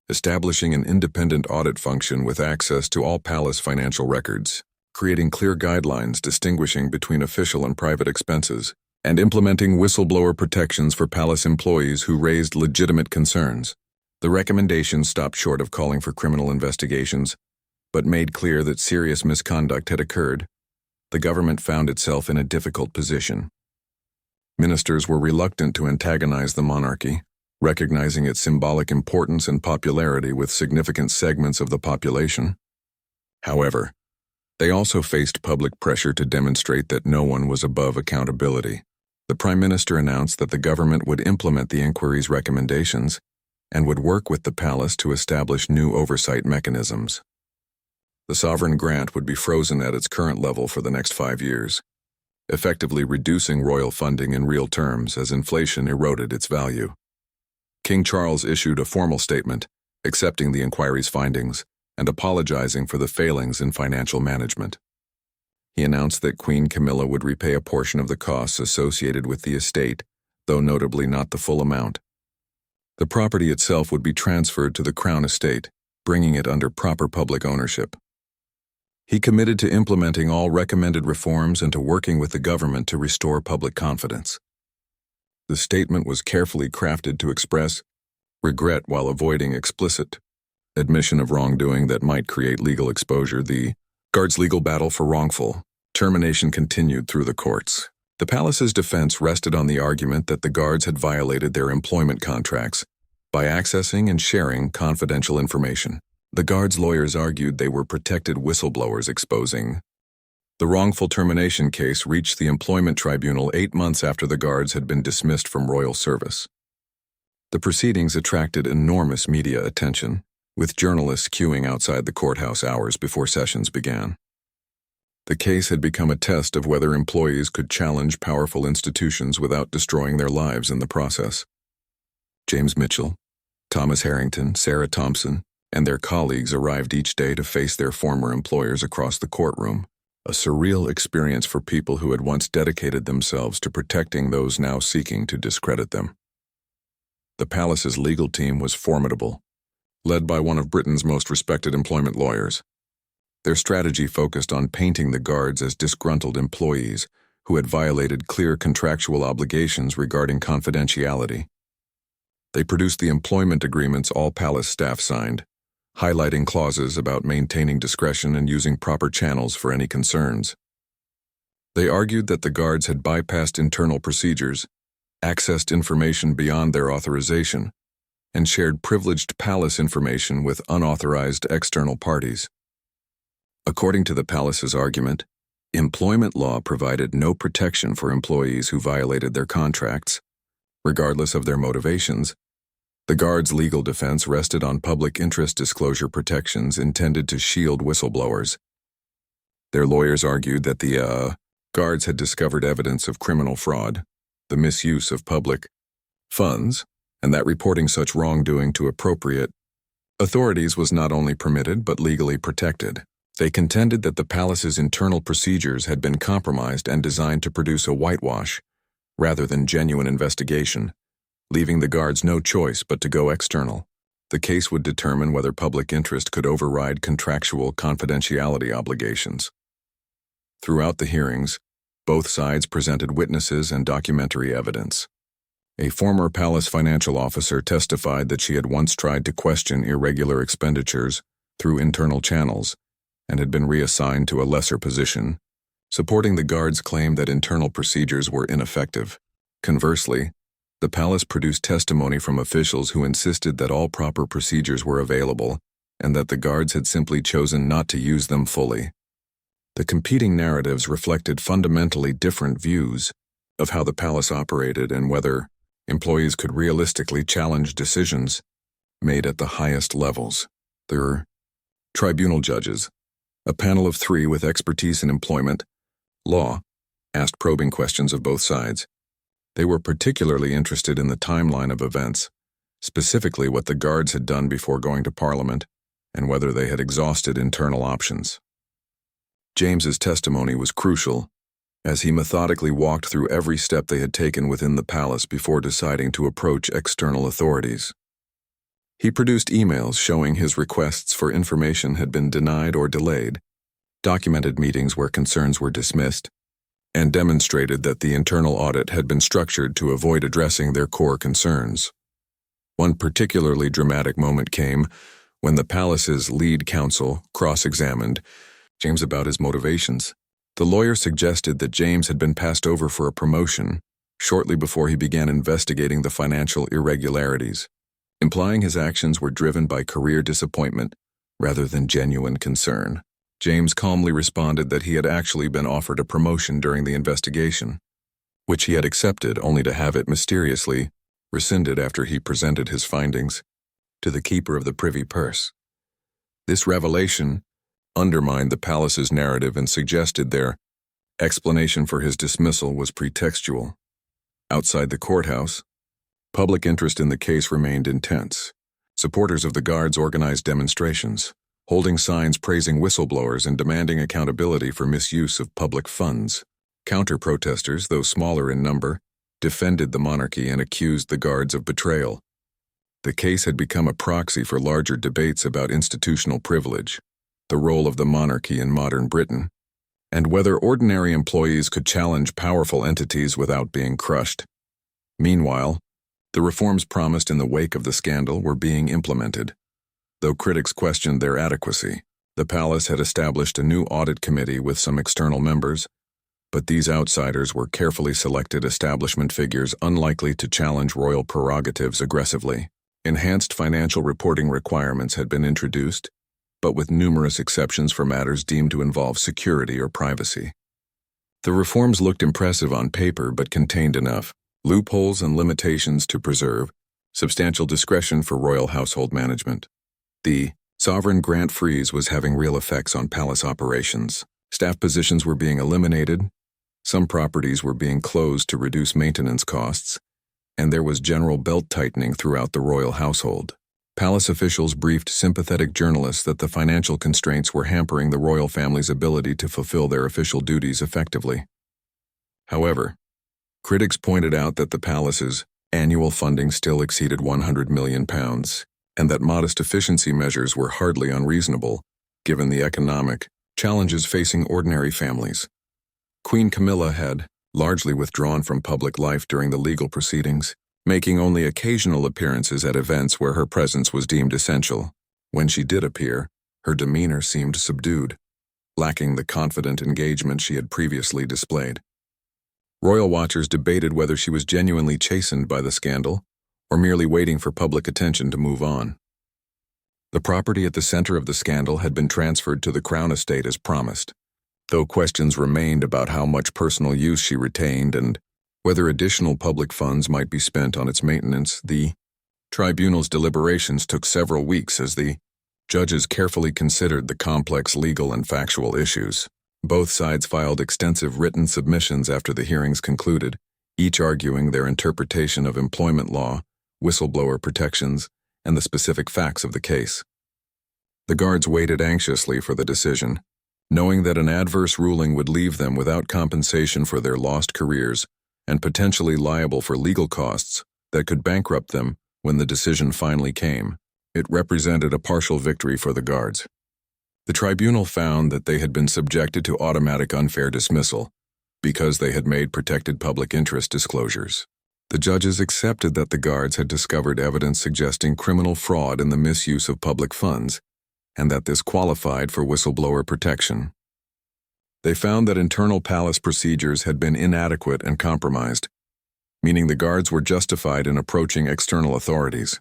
establishing an independent audit function with access to all palace financial records, creating clear guidelines distinguishing between official and private expenses, and implementing whistleblower protections for palace employees who raised legitimate concerns. The recommendations stopped short of calling for criminal investigations, but made clear that serious misconduct had occurred. The government found itself in a difficult position. Ministers were reluctant to antagonize the monarchy, recognizing its symbolic importance and popularity with significant segments of the population. However, they also faced public pressure to demonstrate that no one was above accountability. The Prime Minister announced that the government would implement the inquiry's recommendations and would work with the palace to establish new oversight mechanisms. The sovereign grant would be frozen at its current level for the next 5 years, effectively reducing royal funding in real terms as inflation eroded its value. King Charles issued a formal statement, accepting the inquiry's findings and apologizing for the failings in financial management. He announced that Queen Camilla would repay a portion of the costs associated with the estate, though notably not the full amount. The property itself would be transferred to the Crown estate, bringing it under proper public ownership. He committed to implementing all recommended reforms and to working with the government to restore public confidence. The statement was carefully crafted to express regret while avoiding explicit admission of wrongdoing that might create legal exposure. The Guards' legal battle for wrongful termination continued through the courts. The palace's defense rested on the argument that the Guards had violated their employment contracts by accessing and sharing confidential information. The Guards' lawyers argued they were protected whistleblowers exposing. The wrongful termination case reached the employment tribunal 8 months after the Guards had been dismissed from royal service. The proceedings attracted enormous media attention, with journalists queuing outside the courthouse hours before sessions began. The case had become a test of whether employees could challenge powerful institutions without destroying their lives in the process. James Mitchell, Thomas Harrington, Sarah Thompson, and their colleagues arrived each day to face their former employers across the courtroom, a surreal experience for people who had once dedicated themselves to protecting those now seeking to discredit them. The palace's legal team was formidable, led by one of Britain's most respected employment lawyers. Their strategy focused on painting the Guards as disgruntled employees who had violated clear contractual obligations regarding confidentiality. They produced the employment agreements all palace staff signed, highlighting clauses about maintaining discretion and using proper channels for any concerns. They argued that the Guards had bypassed internal procedures, accessed information beyond their authorization, and shared privileged palace information with unauthorized external parties. According to the palace's argument, employment law provided no protection for employees who violated their contracts, regardless of their motivations. The Guards' legal defense rested on public interest disclosure protections intended to shield whistleblowers. Their lawyers argued that the Guards had discovered evidence of criminal fraud, the misuse of public funds, and that reporting such wrongdoing to appropriate authorities was not only permitted but legally protected. They contended that the palace's internal procedures had been compromised and designed to produce a whitewash, rather than genuine investigation, leaving the Guards no choice but to go external. The case would determine whether public interest could override contractual confidentiality obligations. Throughout the hearings, both sides presented witnesses and documentary evidence. A former palace financial officer testified that she had once tried to question irregular expenditures through internal channels and had been reassigned to a lesser position, supporting the Guards' claim that internal procedures were ineffective. Conversely, the palace produced testimony from officials who insisted that all proper procedures were available and that the Guards had simply chosen not to use them fully. The competing narratives reflected fundamentally different views of how the palace operated and whether employees could realistically challenge decisions made at the highest levels. There were tribunal judges, a panel of 3 with expertise in employment law, asked probing questions of both sides. They were particularly interested in the timeline of events, specifically what the Guards had done before going to Parliament and whether they had exhausted internal options. James's testimony was crucial, as he methodically walked through every step they had taken within the palace before deciding to approach external authorities. He produced emails showing his requests for information had been denied or delayed, documented meetings where concerns were dismissed, and demonstrated that the internal audit had been structured to avoid addressing their core concerns. One particularly dramatic moment came when the palace's lead counsel cross-examined James about his motivations. The lawyer suggested that James had been passed over for a promotion shortly before he began investigating the financial irregularities, implying his actions were driven by career disappointment rather than genuine concern. James calmly responded that he had actually been offered a promotion during the investigation, which he had accepted only to have it mysteriously rescinded after he presented his findings to the keeper of the privy purse. This revelation undermined the palace's narrative and suggested their explanation for his dismissal was pretextual. Outside the courthouse, public interest in the case remained intense. Supporters of the guards organized demonstrations, holding signs praising whistleblowers and demanding accountability for misuse of public funds. Counter-protesters, though smaller in number, defended the monarchy and accused the guards of betrayal. The case had become a proxy for larger debates about institutional privilege, the role of the monarchy in modern Britain, and whether ordinary employees could challenge powerful entities without being crushed. Meanwhile, the reforms promised in the wake of the scandal were being implemented. Though critics questioned their adequacy, the palace had established a new audit committee with some external members, but these outsiders were carefully selected establishment figures unlikely to challenge royal prerogatives aggressively. Enhanced financial reporting requirements had been introduced, but with numerous exceptions for matters deemed to involve security or privacy. The reforms looked impressive on paper but contained enough loopholes and limitations to preserve substantial discretion for royal household management. The sovereign grant freeze was having real effects on palace operations. Staff positions were being eliminated, some properties were being closed to reduce maintenance costs, and there was general belt-tightening throughout the royal household. Palace officials briefed sympathetic journalists that the financial constraints were hampering the royal family's ability to fulfill their official duties effectively. However, critics pointed out that the palace's annual funding still exceeded £100 million, and that modest efficiency measures were hardly unreasonable, given the economic challenges facing ordinary families. Queen Camilla had largely withdrawn from public life during the legal proceedings, making only occasional appearances at events where her presence was deemed essential. When she did appear, her demeanor seemed subdued, lacking the confident engagement she had previously displayed. Royal watchers debated whether she was genuinely chastened by the scandal or merely waiting for public attention to move on. The property at the center of the scandal had been transferred to the Crown estate as promised, though questions remained about how much personal use she retained and whether additional public funds might be spent on its maintenance. The tribunal's deliberations took several weeks as the judges carefully considered the complex legal and factual issues. Both sides filed extensive written submissions after the hearings concluded, each arguing their interpretation of employment law, whistleblower protections, and the specific facts of the case. The guards waited anxiously for the decision, knowing that an adverse ruling would leave them without compensation for their lost careers and potentially liable for legal costs that could bankrupt them when the decision finally came. It represented a partial victory for the guards. The tribunal found that they had been subjected to automatic unfair dismissal because they had made protected public interest disclosures. The judges accepted that the guards had discovered evidence suggesting criminal fraud in the misuse of public funds, and that this qualified for whistleblower protection. They found that internal palace procedures had been inadequate and compromised, meaning the guards were justified in approaching external authorities.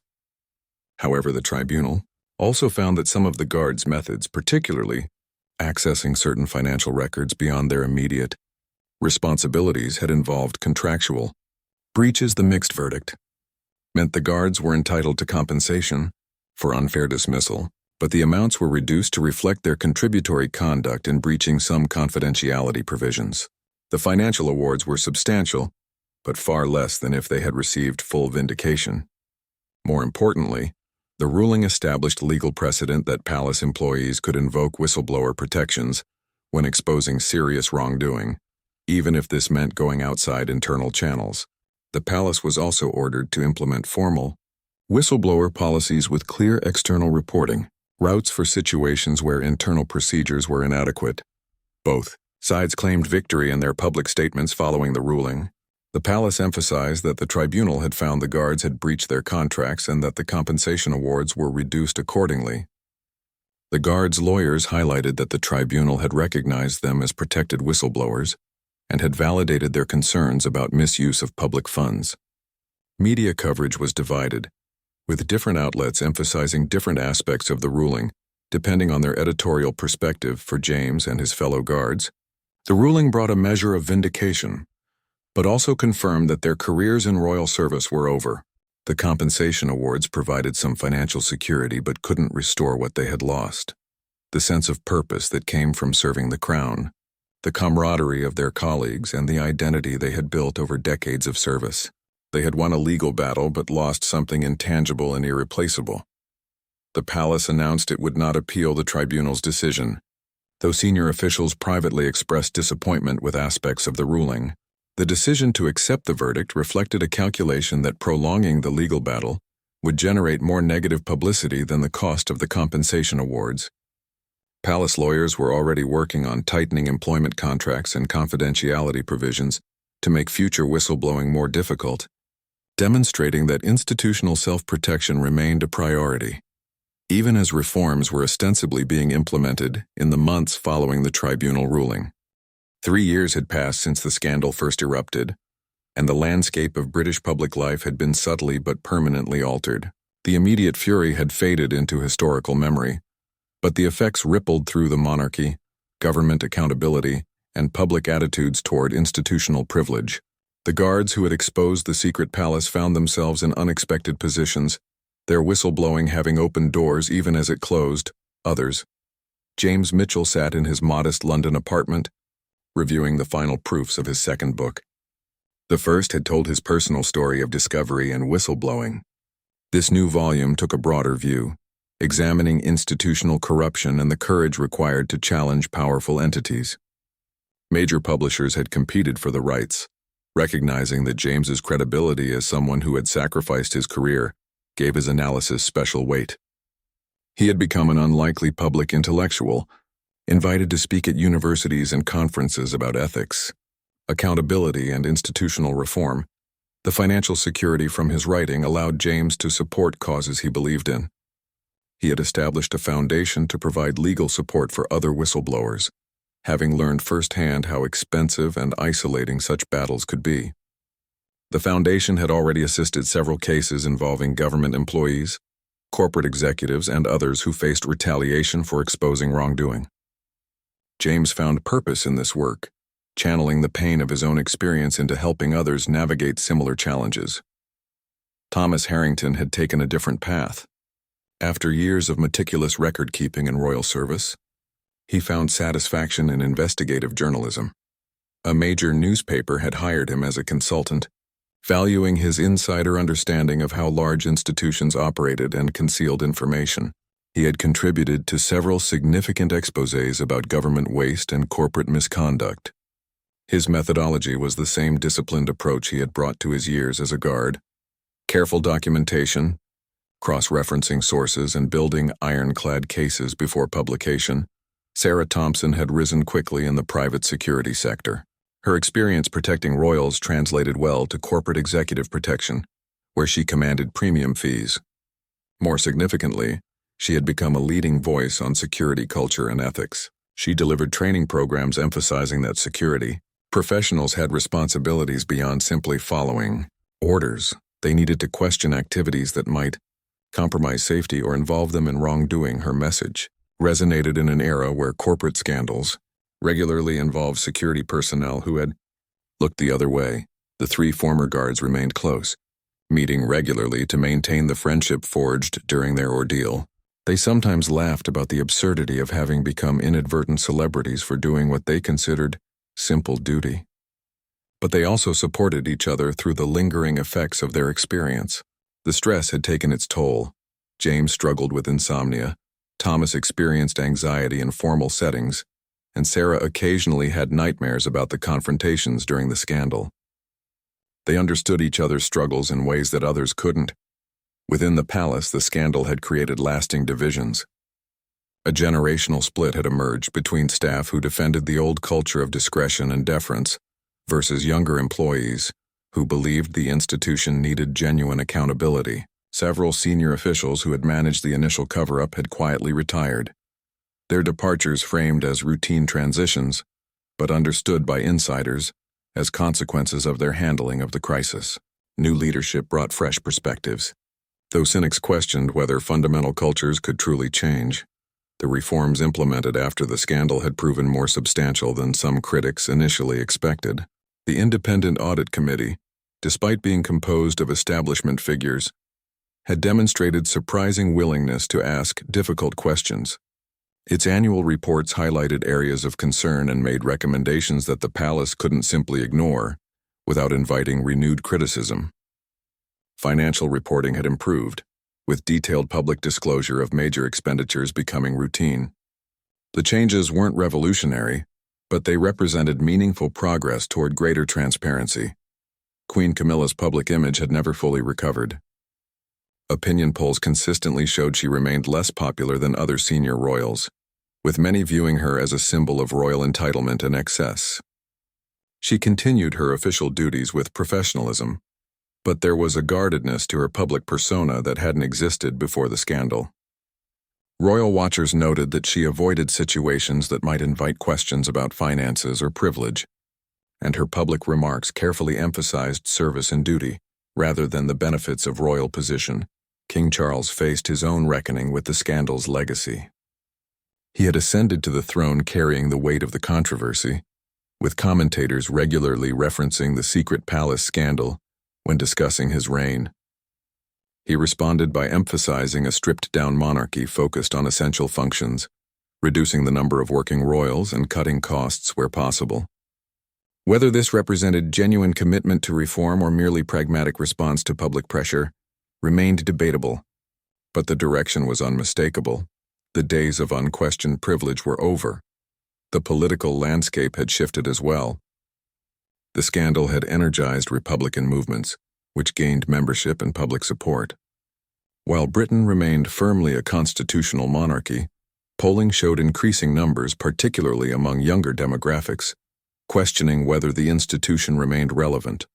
However, the tribunal also found that some of the guards' methods, particularly accessing certain financial records beyond their immediate responsibilities, had involved contractual breaches. The mixed verdict meant the guards were entitled to compensation for unfair dismissal, but the amounts were reduced to reflect their contributory conduct in breaching some confidentiality provisions. The financial awards were substantial, but far less than if they had received full vindication. More importantly, the ruling established legal precedent that palace employees could invoke whistleblower protections when exposing serious wrongdoing, even if this meant going outside internal channels. The palace was also ordered to implement formal, whistleblower policies with clear external reporting, routes for situations where internal procedures were inadequate. Both sides claimed victory in their public statements following the ruling. The palace emphasized that the tribunal had found the guards had breached their contracts and that the compensation awards were reduced accordingly. The guards' lawyers highlighted that the tribunal had recognized them as protected whistleblowers and had validated their concerns about misuse of public funds. Media coverage was divided, with different outlets emphasizing different aspects of the ruling, depending on their editorial perspective. For James and his fellow guards, the ruling brought a measure of vindication, but also confirmed that their careers in royal service were over. The compensation awards provided some financial security but couldn't restore what they had lost. The sense of purpose that came from serving the crown, the camaraderie of their colleagues, and the identity they had built over decades of service. They had won a legal battle but lost something intangible and irreplaceable. The palace announced it would not appeal the tribunal's decision, though senior officials privately expressed disappointment with aspects of the ruling. The decision to accept the verdict reflected a calculation that prolonging the legal battle would generate more negative publicity than the cost of the compensation awards. Palace lawyers were already working on tightening employment contracts and confidentiality provisions to make future whistleblowing more difficult, demonstrating that institutional self-protection remained a priority, even as reforms were ostensibly being implemented in the months following the tribunal ruling. 3 years had passed since the scandal first erupted, and the landscape of British public life had been subtly but permanently altered. The immediate fury had faded into historical memory, but the effects rippled through the monarchy, government accountability, and public attitudes toward institutional privilege. The guards who had exposed the secret palace found themselves in unexpected positions, their whistleblowing having opened doors even as it closed others. James Mitchell sat in his modest London apartment, reviewing the final proofs of his second book. The first had told his personal story of discovery and whistleblowing. This new volume took a broader view, examining institutional corruption and the courage required to challenge powerful entities. Major publishers had competed for the rights, recognizing that James's credibility as someone who had sacrificed his career gave his analysis special weight. He had become an unlikely public intellectual, invited to speak at universities and conferences about ethics, accountability, and institutional reform. The financial security from his writing allowed James to support causes he believed in. He had established a foundation to provide legal support for other whistleblowers, having learned firsthand how expensive and isolating such battles could be. The foundation had already assisted several cases involving government employees, corporate executives, and others who faced retaliation for exposing wrongdoing. James found purpose in this work, channeling the pain of his own experience into helping others navigate similar challenges. Thomas Harrington had taken a different path. After years of meticulous record-keeping in royal service, he found satisfaction in investigative journalism. A major newspaper had hired him as a consultant, valuing his insider understanding of how large institutions operated and concealed information. He had contributed to several significant exposés about government waste and corporate misconduct. His methodology was the same disciplined approach he had brought to his years as a guard: careful documentation, cross-referencing sources, and building ironclad cases before publication. Sarah Thompson had risen quickly in the private security sector. Her experience protecting royals translated well to corporate executive protection, where she commanded premium fees. More significantly, she had become a leading voice on security culture and ethics. She delivered training programs emphasizing that security professionals had responsibilities beyond simply following orders. They needed to question activities that might compromise safety or involve them in wrongdoing. Her message resonated in an era where corporate scandals regularly involved security personnel who had looked the other way. The 3 former guards remained close, meeting regularly to maintain the friendship forged during their ordeal. They sometimes laughed about the absurdity of having become inadvertent celebrities for doing what they considered simple duty. But they also supported each other through the lingering effects of their experience. The stress had taken its toll. James struggled with insomnia. Thomas experienced anxiety in formal settings, and Sarah occasionally had nightmares about the confrontations during the scandal. They understood each other's struggles in ways that others couldn't. Within the palace, the scandal had created lasting divisions. A generational split had emerged between staff who defended the old culture of discretion and deference versus younger employees who believed the institution needed genuine accountability. Several senior officials who had managed the initial cover-up had quietly retired, their departures framed as routine transitions, but understood by insiders as consequences of their handling of the crisis. New leadership brought fresh perspectives. Though cynics questioned whether fundamental cultures could truly change, the reforms implemented after the scandal had proven more substantial than some critics initially expected. The Independent Audit Committee, despite being composed of establishment figures, had demonstrated surprising willingness to ask difficult questions. Its annual reports highlighted areas of concern and made recommendations that the palace couldn't simply ignore without inviting renewed criticism. Financial reporting had improved, with detailed public disclosure of major expenditures becoming routine. The changes weren't revolutionary, but they represented meaningful progress toward greater transparency. Queen Camilla's public image had never fully recovered. Opinion polls consistently showed she remained less popular than other senior royals, with many viewing her as a symbol of royal entitlement and excess. She continued her official duties with professionalism, but there was a guardedness to her public persona that hadn't existed before the scandal. Royal watchers noted that she avoided situations that might invite questions about finances or privilege, and her public remarks carefully emphasized service and duty, rather than the benefits of royal position. King Charles faced his own reckoning with the scandal's legacy. He had ascended to the throne carrying the weight of the controversy, with commentators regularly referencing the secret palace scandal when discussing his reign. He responded by emphasizing a stripped-down monarchy focused on essential functions, reducing the number of working royals and cutting costs where possible. Whether this represented genuine commitment to reform or merely pragmatic response to public pressure remained debatable, but the direction was unmistakable. The days of unquestioned privilege were over. The political landscape had shifted as well. The scandal had energized Republican movements, which gained membership and public support. While Britain remained firmly a constitutional monarchy, polling showed increasing numbers, particularly among younger demographics, questioning whether the institution remained relevant.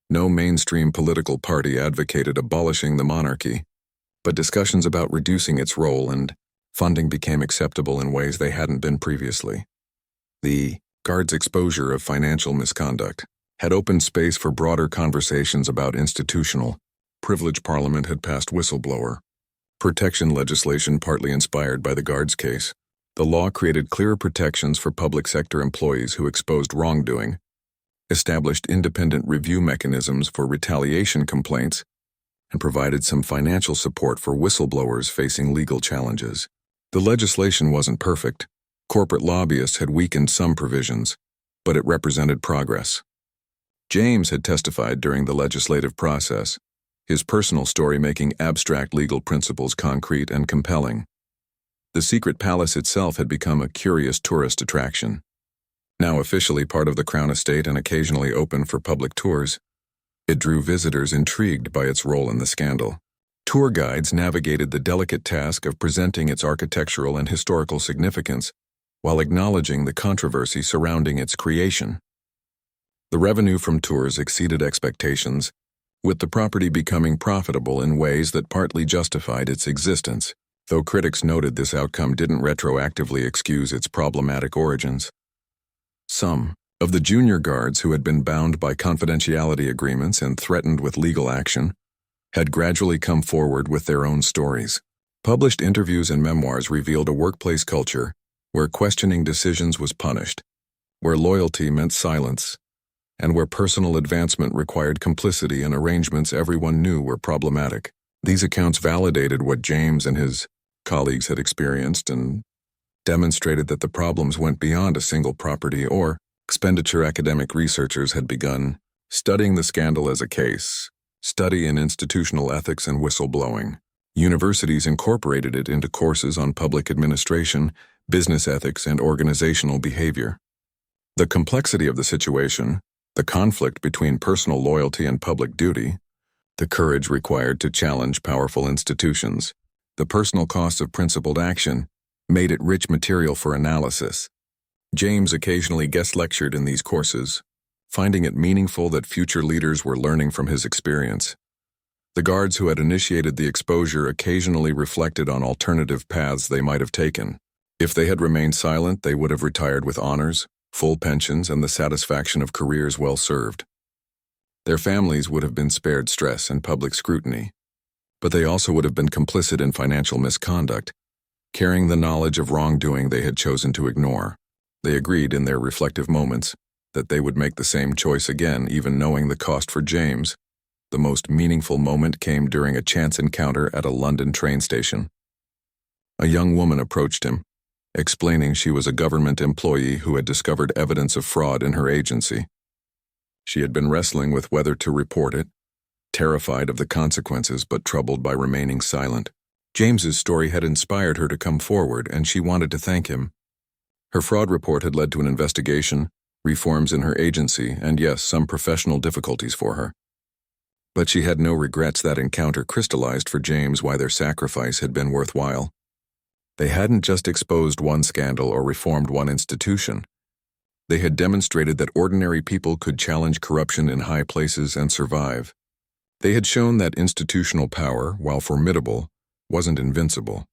No mainstream political party advocated abolishing the monarchy, but discussions about reducing its role and funding became acceptable in ways they hadn't been previously. The Guards' exposure of financial misconduct had opened space for broader conversations about institutional privilege. Parliament had passed whistleblower protection legislation partly inspired by the Guards' case. The law created clearer protections for public sector employees who exposed wrongdoing, established independent review mechanisms for retaliation complaints, and provided some financial support for whistleblowers facing legal challenges. The legislation wasn't perfect. Corporate lobbyists had weakened some provisions, but it represented progress. James had testified during the legislative process, his personal story making abstract legal principles concrete and compelling. The secret palace itself had become a curious tourist attraction. Now officially part of the Crown Estate and occasionally open for public tours, it drew visitors intrigued by its role in the scandal. Tour guides navigated the delicate task of presenting its architectural and historical significance while acknowledging the controversy surrounding its creation. The revenue from tours exceeded expectations, with the property becoming profitable in ways that partly justified its existence, though critics noted this outcome didn't retroactively excuse its problematic origins. Some of the junior guards who had been bound by confidentiality agreements and threatened with legal action had gradually come forward with their own stories. Published interviews and memoirs revealed a workplace culture where questioning decisions was punished, where loyalty meant silence, and where personal advancement required complicity in arrangements everyone knew were problematic. These accounts validated what James and his colleagues had experienced and demonstrated that the problems went beyond a single property or expenditure. Academic researchers had begun studying the scandal as a case study in institutional ethics and whistleblowing. Universities incorporated it into courses on public administration, business ethics, and organizational behavior. The complexity of the situation, the conflict between personal loyalty and public duty, the courage required to challenge powerful institutions, the personal cost of principled action, made it rich material for analysis. James occasionally guest lectured in these courses, finding it meaningful that future leaders were learning from his experience. The guards who had initiated the exposure occasionally reflected on alternative paths they might have taken. If they had remained silent, they would have retired with honors, full pensions, and the satisfaction of careers well served. Their families would have been spared stress and public scrutiny, but they also would have been complicit in financial misconduct, carrying the knowledge of wrongdoing they had chosen to ignore. They agreed in their reflective moments that they would make the same choice again, even knowing the cost. For James, the most meaningful moment came during a chance encounter at a London train station. A young woman approached him, explaining she was a government employee who had discovered evidence of fraud in her agency. She had been wrestling with whether to report it, terrified of the consequences but troubled by remaining silent. James's story had inspired her to come forward, and she wanted to thank him. Her fraud report had led to an investigation, reforms in her agency, and yes, some professional difficulties for her. But she had no regrets. That encounter crystallized for James why their sacrifice had been worthwhile. They hadn't just exposed one scandal or reformed one institution. They had demonstrated that ordinary people could challenge corruption in high places and survive. They had shown that institutional power, while formidable, wasn't invincible.